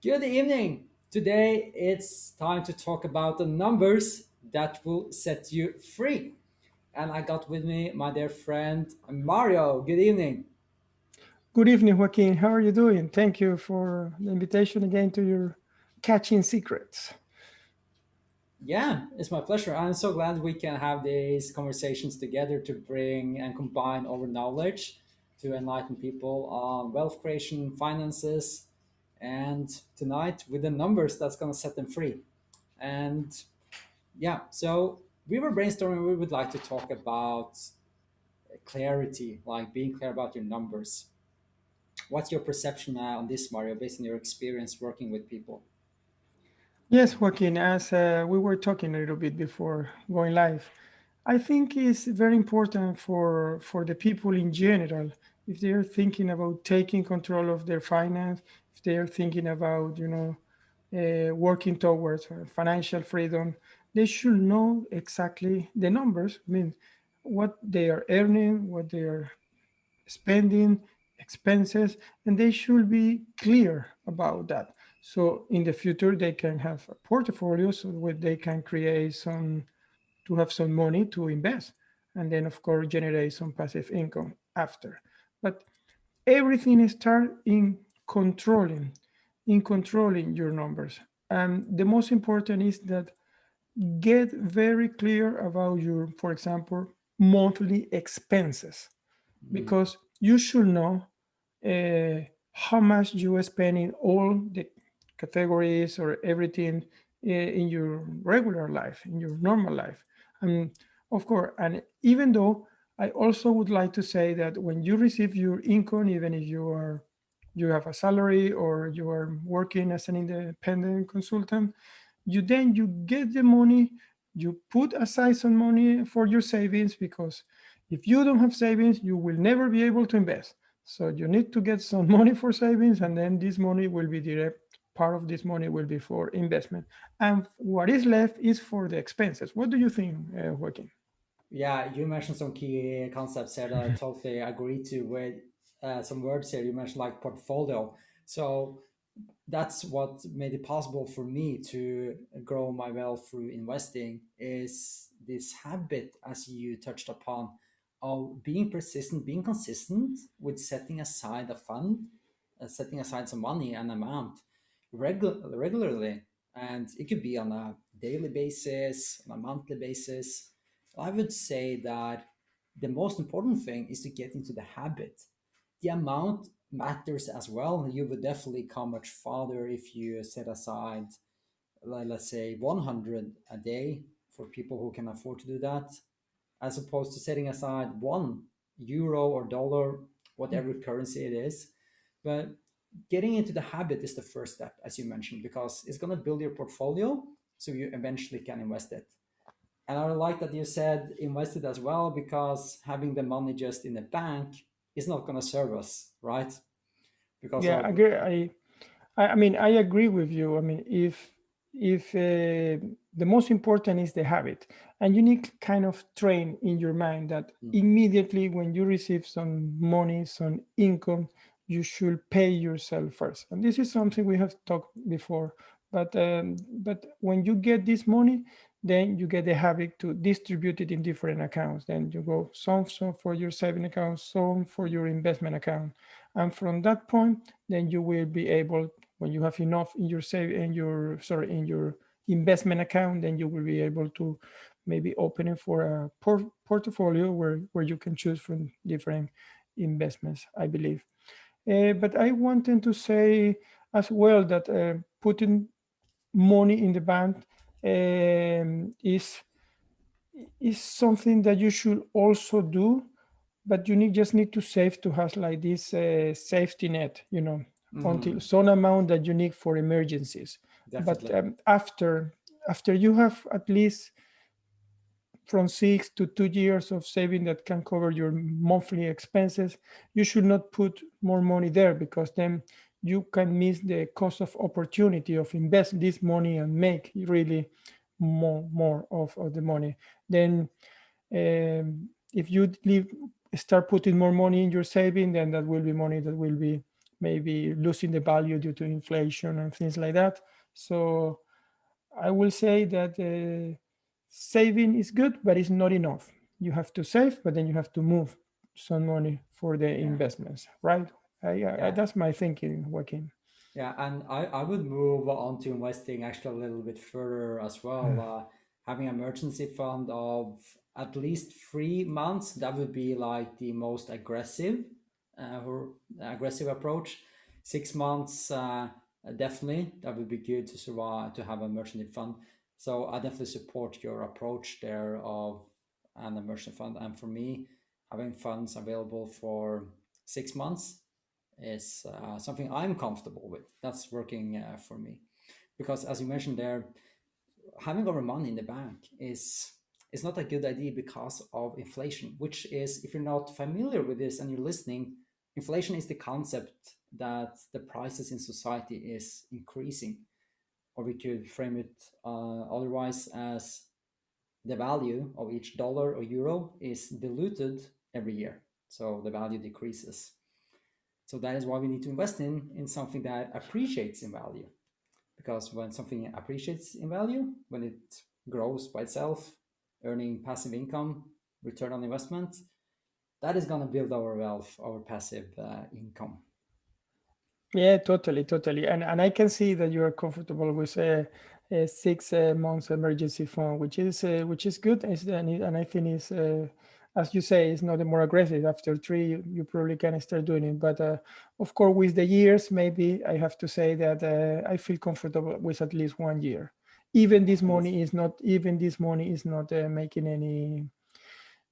Good evening. Today it's time to talk about the numbers that will set you free. And I got with me my dear friend Mario. Good evening. Good evening, Joaquin. How are you doing? Thank you for the invitation again to your Catching Secrets. Yeah, it's my pleasure. I'm so glad we can have these conversations together to bring and combine our knowledge to enlighten people on wealth creation, finances, and tonight with the numbers that's going to set them free. And yeah, so we were brainstorming. We would like to talk about clarity, like being clear about your numbers. What's your perception on this, Mario, based on your experience working with people? Yes, Joaquin, as we were talking a little bit before going live, I think it's very important for the people in general, if they are thinking about taking control of their finance, if they are thinking about, working towards financial freedom, they should know exactly the numbers. I mean, what they are earning, what they are spending, expenses, and they should be clear about that. So in the future, they can have a portfolio so where they can create to have some money to invest, and then of course generate some passive income after. But everything starts in controlling your numbers. And the most important is that get very clear about your, for example, monthly expenses, Mhm. because you should know uh, how much you spend in all the categories or everything in your regular life, in your normal life. And of course, and even though I also would like to say that when you receive your income, even if you have a salary or you are working as an independent consultant, you get the money, you put aside some money for your savings, because if you don't have savings you will never be able to invest. So you need to get some money for savings, and then this money will be direct, part of this money will be for investment, and what is left is for the expenses. What do you think, Joaquin? Yeah, you mentioned some key concepts here that I totally agree to. With some words here, you mentioned like portfolio. So that's what made it possible for me to grow my wealth through investing is this habit, as you touched upon, of being persistent, being consistent with setting aside a fund, setting aside some money, an amount regularly. And it could be on a daily basis, on a monthly basis. I would say that the most important thing is to get into the habit. The amount matters as well. You would definitely come much farther if you set aside, let's say, 100 a day for people who can afford to do that, as opposed to setting aside €1 or dollar, whatever currency it is. But getting into the habit is the first step, as you mentioned, because it's going to build your portfolio so you eventually can invest it. And I like that you said invested as well, because having the money just in the bank is not going to serve us, right? Because Yeah, I of agree. I mean, I agree with you. I mean, if the most important is the habit, and you need to kind of train in your mind that mm, immediately when you receive some money, some income, you should pay yourself first. And this is something we have talked before. But when you get this money, then you get the habit to distribute it in different accounts. Then you go some for your saving account, some for your investment account, and from that point, then you will be able, when you have enough in your save in your sorry in your investment account, then you will be able to maybe open it for a portfolio where you can choose from different investments, I believe. But I wanted to say as well that putting money in the bank is something that you should also do, but you just need to save to have like this safety net, until mhm, some amount that you need for emergencies. But definitely. after you have at least from 6 to 2 years of saving that can cover your monthly expenses, you should not put more money there, because then you can miss the cost of opportunity of invest this money and make really more of the money. Then if you leave start putting more money in your saving, then that will be money that will be maybe losing the value due to inflation and things like that. So I will say that saving is good, but it's not enough. You have to save, but then you have to move some money for the Yeah, investments, right? yeah. That's my thinking, Joaquin. Yeah, and I would move on to investing actually a little bit further as well. Having an emergency fund of at least 3 months, that would be like the most or aggressive approach. 6 months, definitely, that would be good to survive, to have an emergency fund. So I definitely support your approach there of an emergency fund. And for me, having funds available for 6 months is something I'm comfortable with. That's working for me. Because as you mentioned there, having our money in the bank is not a good idea because of inflation, which is, if you're not familiar with this and you're listening, inflation is the concept that the prices in society is increasing, or we could frame it otherwise as the value of each dollar or euro is diluted every year, so the value decreases. So that is why we need to invest in something that appreciates in value. Because when something appreciates in value, when it grows by itself, earning passive income, return on investment, that is going to build our wealth, our passive income. Yeah, totally, totally. And I can see that you are comfortable with a 6 months emergency fund, which is good. And I think is as you say, it's not more aggressive. After three, you probably can start doing it. But of course, with the years, maybe I have to say that I feel comfortable with at least 1 year. Yes. Even this money is not making any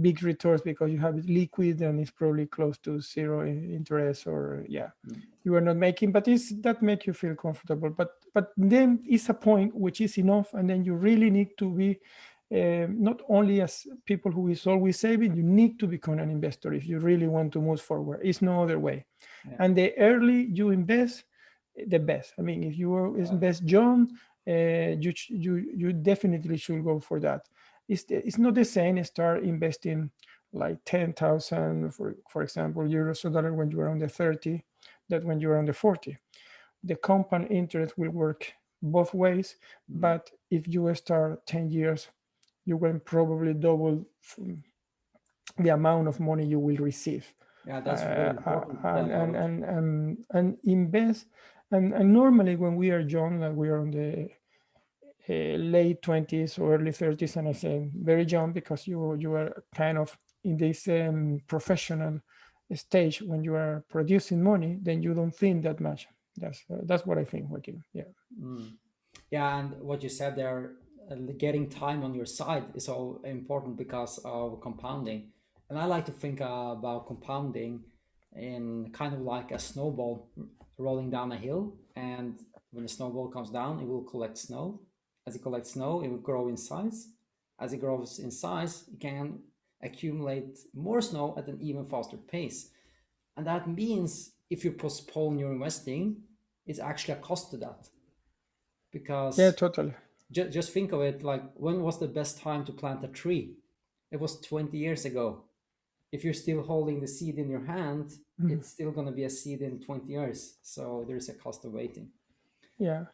big returns because you have it liquid and it's probably close to zero interest, or yeah, Mm. you are not making, but it's that make you feel comfortable. But then it's a point which is enough, and then you really need to be not only as people who is always saving, you need to become an investor if you really want to move forward. It's no other way. Yeah. And the early you invest, the best. I mean, if you invest young, you definitely should go for that. It's not the same start investing like 10,000, for example, euros or dollar when you are on the 30, that when you are on the 40. The compound interest will work both ways, Mm. but if you start 10 years, you will probably double the amount of money you will receive. Yeah, that's really important. Knowledge. And invest. And normally when we are young, like we are on the late 20s or early 30s, and I say very young because you are kind of in this professional stage when you are producing money, then you don't think that much. That's what I think, Joaquin. Yeah. Mm. Yeah, and what you said there, getting time on your side is so important because of compounding. And I like to think about compounding in kind of like a snowball rolling down a hill. And when the snowball comes down, it will collect snow. As it collects snow, it will grow in size. As it grows in size, it can accumulate more snow at an even faster pace. And that means if you postpone your investing, it's actually a cost to that, Yeah, because totally. just think of it, like, when was the best time to plant a tree? It was 20 years ago. If you're still holding the seed in your hand, Mhm. it's still going to be a seed in 20 years, so there's a cost of waiting. Yeah.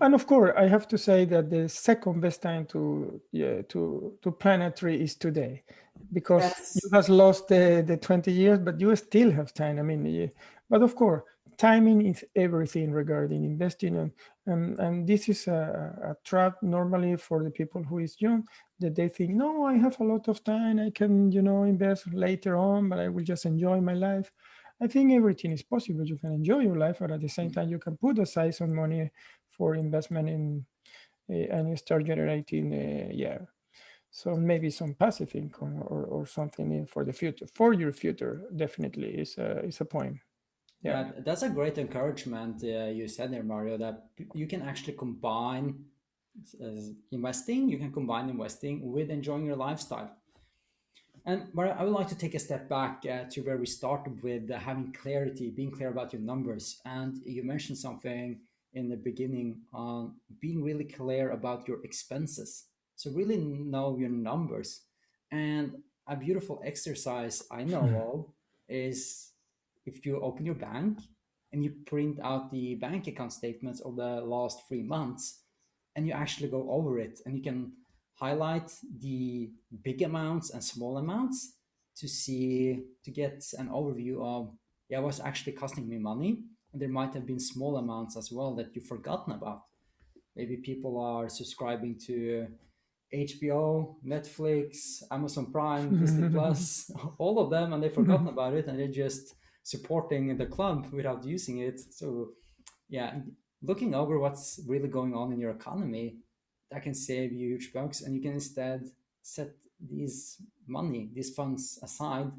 And of course, I have to say that the second best time to, yeah, to plant a tree is today, because you Yes. have lost the 20 years, but you still have time. I mean, but of course, timing is everything regarding investing, and this is a trap normally for the people who is young, that they think, no, I have a lot of time, I can invest later on, but I will just enjoy my life. I think everything is possible. You can enjoy your life, but at the same Mm. time, you can put aside some money for investment in and you start generating, yeah, so maybe some passive income, or something for the future, for your future. Definitely is a point. Yeah. Yeah, that's a great encouragement you said there, Mario, that you can actually combine uh, investing, you can combine investing with enjoying your lifestyle. And but I would like to take a step back to where we started with having clarity, being clear about your numbers. And you mentioned something in the beginning on being really clear about your expenses. So really know your numbers. And a beautiful exercise I know of is, if you open your bank and you print out the bank account statements of the last 3 months, and you actually go over it, and you can highlight the big amounts and small amounts to get an overview of, yeah, what's actually costing me money. And there might have been small amounts as well that you've forgotten about. Maybe people are subscribing to HBO, Netflix, Amazon Prime, Disney Plus, all of them, and they've forgotten about it, and they're just supporting the club without using it. So yeah, looking over what's really going on in your economy, that can save you huge bucks, and you can instead set these funds aside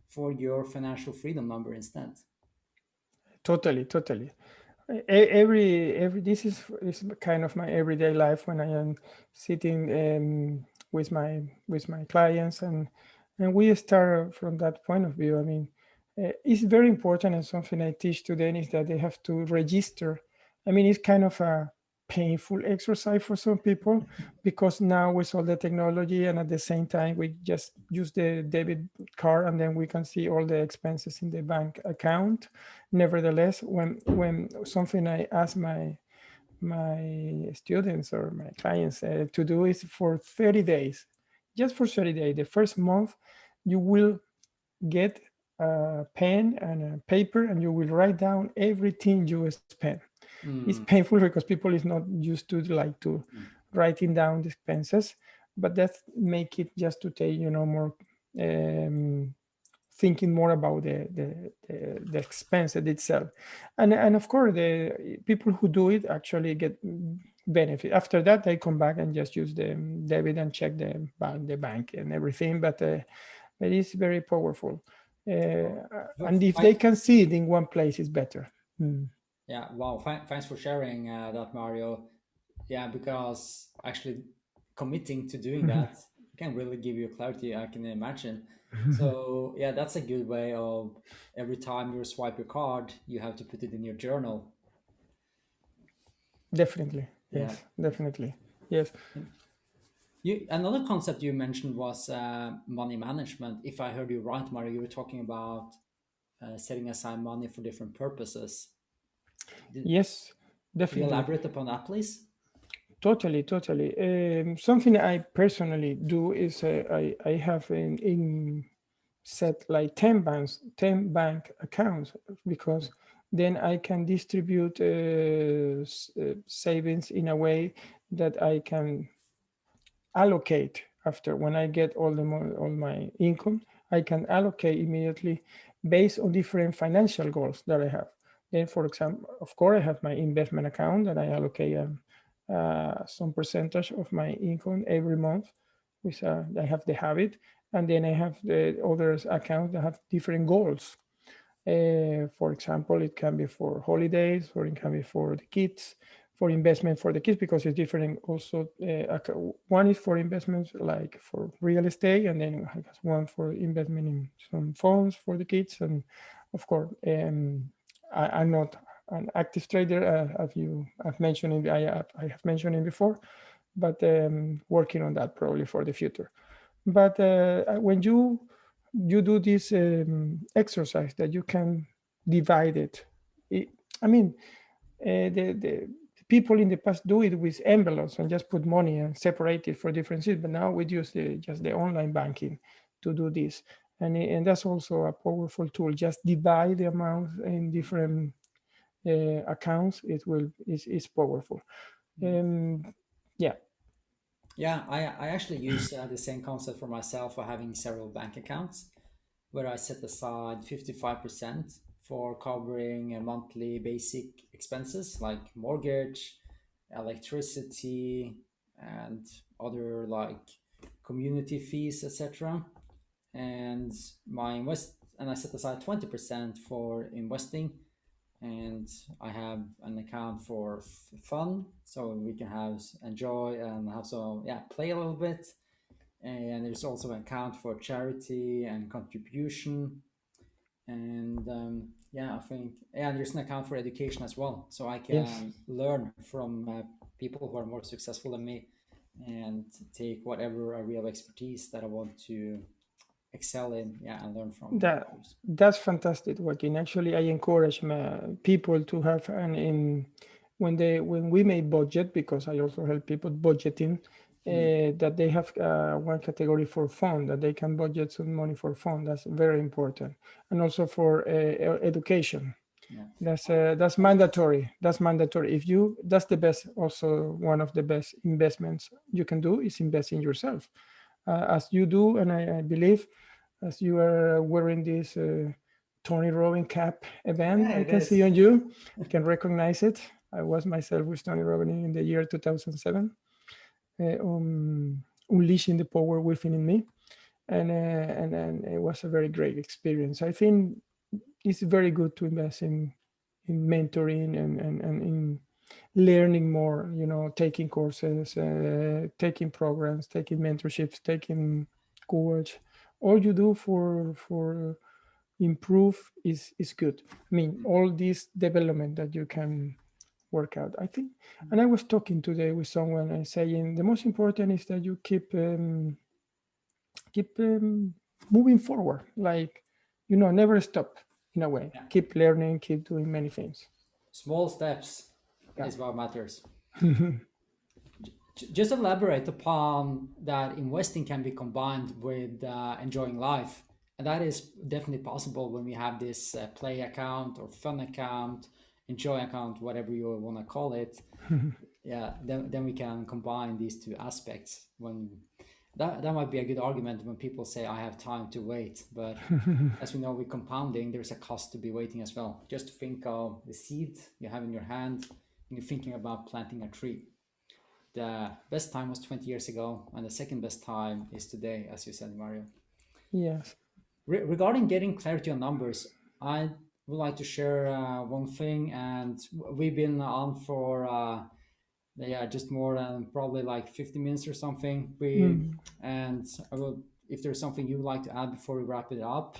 for your financial freedom number instead. Totally, totally. Every this is kind of my everyday life when I am sitting with my clients, and we start from that point of view. I mean, it's very important, and something I teach to them is that they have to register. I mean, it's kind of a painful exercise for some people, because now with all the technology, and at the same time we just use the debit card, and then we can see all the expenses in the bank account. Nevertheless, when something I ask my students or my clients to do is for 30 days, just for 30 days, the first month you will get a pen and a paper, and you will write down everything you spend. It's Mm, painful because people is not used to like to mm, writing down the expenses, but that make it just to take more um, thinking more about the expense itself. And of course the people who do it actually get benefit. After that they come back and just use the debit and check the bank and everything, but it's very powerful. wow. And if they can see it in one place, it's better. Mm. Yeah, wow. Thanks for sharing that, Mario. Yeah, because actually committing to doing that can really give you clarity, I can imagine. So yeah, that's a good way of, every time you swipe your card, you have to put it in your journal. Definitely, Yeah. yes, definitely, yes. And another concept you mentioned was money management. If I heard you right, Mario, you were talking about setting aside money for different purposes. Yes, Could you definitely. elaborate upon that, please? Totally, totally. Something I personally do is I have in set like 10 bank accounts, because then I can distribute savings in a way that I can allocate after when I get all my income. I can allocate immediately based on different financial goals that I have. Then, for example, of course, I have my investment account that I allocate some percentage of my income every month, which I have the habit, and then I have the others account that have different goals. For example, it can be for holidays, or it can be for the kids, for investment for the kids, because it's different. Also, one is for investments like for real estate, and then I guess one for investment in some funds for the kids. And of course, I'm not an active trader, as you have mentioned. I have mentioned it before, but working on that probably for the future. But when you do this exercise that you can divide it, it I mean, the people in the past do it with envelopes and just put money and separate it for different seats. But now we use just the online banking to do this, and that's also a powerful tool. Just divide the amount in different accounts. It will is powerful. Um, yeah. Yeah, I actually use the same concept for myself for having several bank accounts, where I set aside 55% for covering monthly basic expenses like mortgage, electricity, and other like community fees, etc. And I set aside 20% for investing, and I have an account for fun, so we can have enjoy and have some, yeah, play a little bit. And there's also an account for charity and contribution. And yeah, I think, yeah, there's an account for education as well, so I Yes. can learn from people who are more successful than me, and take whatever area of expertise that I want to excel in, yeah, and learn from That others. that's fantastic, Joaquin. Actually, I encourage people to have an in when we make budget, because I also help people budgeting, Hmm. that they have one category for fun, that they can budget some money for fun. That's very important, and also for education. Yeah. That's mandatory. That's mandatory. If you that's the best. Also, one of the best investments you can do is invest in yourself, as you do, and I believe as you are wearing this Tony Robbins cap event, Yeah, I it can see is. on you, can recognize it. I was myself with Tony Robbins in the year 2007, unleashing the power within in me, and it was a very great experience. I think it's very good to invest in mentoring and in learning more, taking courses, taking programs, taking mentorships, taking course. All you do for improve is good. I mean, all this development that you can work out, I think. And I was talking today with someone and saying the most important is that you keep moving forward, like, never stop. In a way, Yeah. keep learning, keep doing many things. Small steps Yeah. is what matters. Just elaborate upon that investing can be combined with enjoying life. And that is definitely possible when we have this play account or fun account, enjoy account, whatever you want to call it. Yeah, then we can combine these two aspects. When that might be a good argument when people say I have time to wait, but as we know with compounding, there's a cost to be waiting as well. Just think of the seed you have in your hand and you're thinking about planting a tree. The best time was 20 years ago, and the second best time is today, as you said, Mario. Yes. Regarding getting clarity on numbers, I would like to share one thing, and we've been on for yeah, just more than probably like 50 minutes or something. Mm. And I will, if there's something you would like to add before we wrap it up,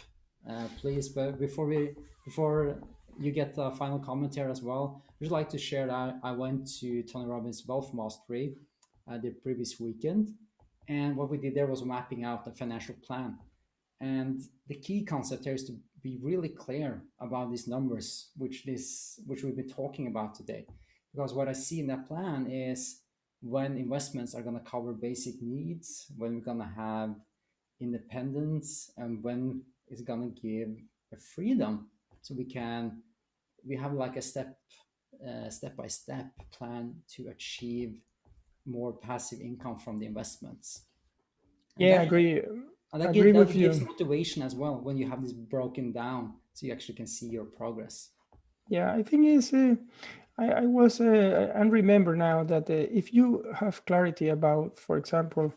please. But before you get the final comment here as well, I'd just like to share that I went to Tony Robbins' Wealth Mastery the previous weekend, and what we did there was mapping out the financial plan. And the key concept here is to be really clear about these numbers, which we've been talking about today. Because what I see in that plan is when investments are going to cover basic needs, when we're going to have independence, and when it's going to give a freedom, so we have like a step by step plan to achieve more passive income from the investments. And Yeah, that agree. Agree with that gives you. motivation as well when you have this broken down, so you actually can see your progress. Yeah, I think it's. I was. I remember now that if you have clarity about, for example,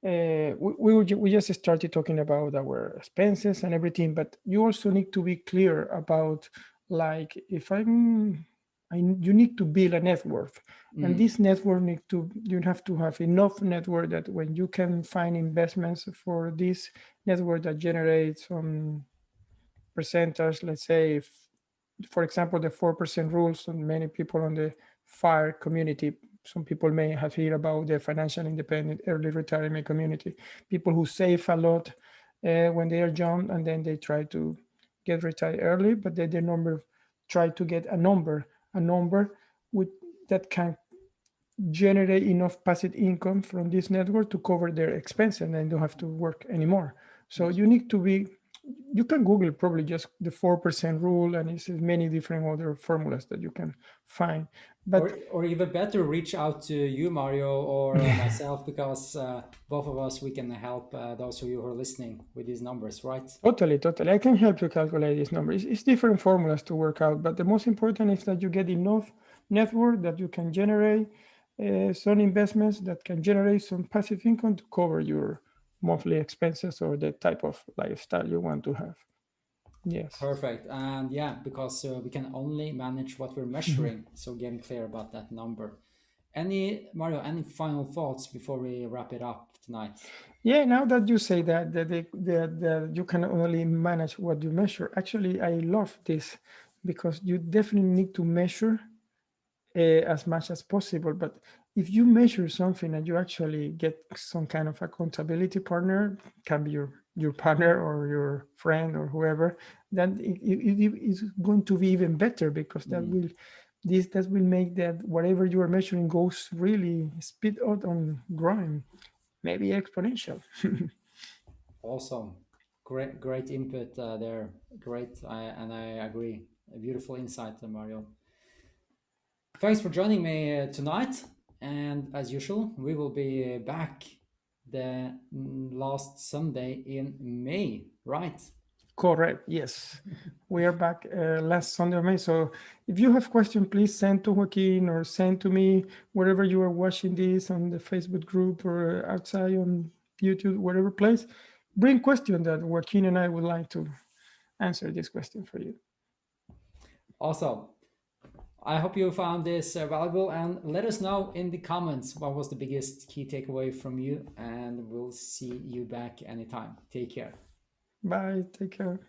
we just started talking about our expenses and everything, but you also need to be clear about, like, if you need to build a network, and Mm, this network you have to have enough network that when you can find investments for this network that generates some percentage, let's say, if, for example, the 4% rules, and many people on the fire community, some people may have heard about the financial independent early retirement community, people who save a lot when they are young, and then they try to get retired early, but they, their number try to get a number with that can generate enough passive income from this network to cover their expense, and then don't have to work anymore. So yes. you need to be, you can Google probably just the 4% rule, and it's many different other formulas that you can find. But Or even better, reach out to you, Mario, or myself, because both of us we can help those of you who are listening with these numbers, right? totally, totally, I can help you calculate this number. It's different formulas to work out, but the most important is that you get enough network that you can generate some investments that can generate some passive income to cover your monthly expenses or the type of lifestyle you want to have. Yes. Perfect. And yeah, because we can only manage what we're measuring, so getting clear about that number. Any Mario, any final thoughts before we wrap it up tonight? Yeah, now that you say that you can only manage what you measure, actually, I love this, because you definitely need to measure as much as possible. But if you measure something and you actually get some kind of accountability partner, can be your your partner or your friend or whoever, then it is going to be even better, because Mm, that will make that whatever you are measuring goes really speed out on growing, maybe exponential. awesome. Great input there. Great. And I agree. A beautiful insight, Mario. Thanks for joining me tonight. And as usual, we will be back the last Sunday in May, right? Correct. Yes. We are back last Sunday of May. So if you have questions, please send to Joaquin or send to me wherever you are watching this, on the Facebook group or outside on YouTube, whatever place. Bring question that Joaquin and I would like to answer this question for you. Also, I hope you found this valuable and let us know in the comments what was the biggest key takeaway from you, and we'll see you back anytime. Take care. Bye. Take care.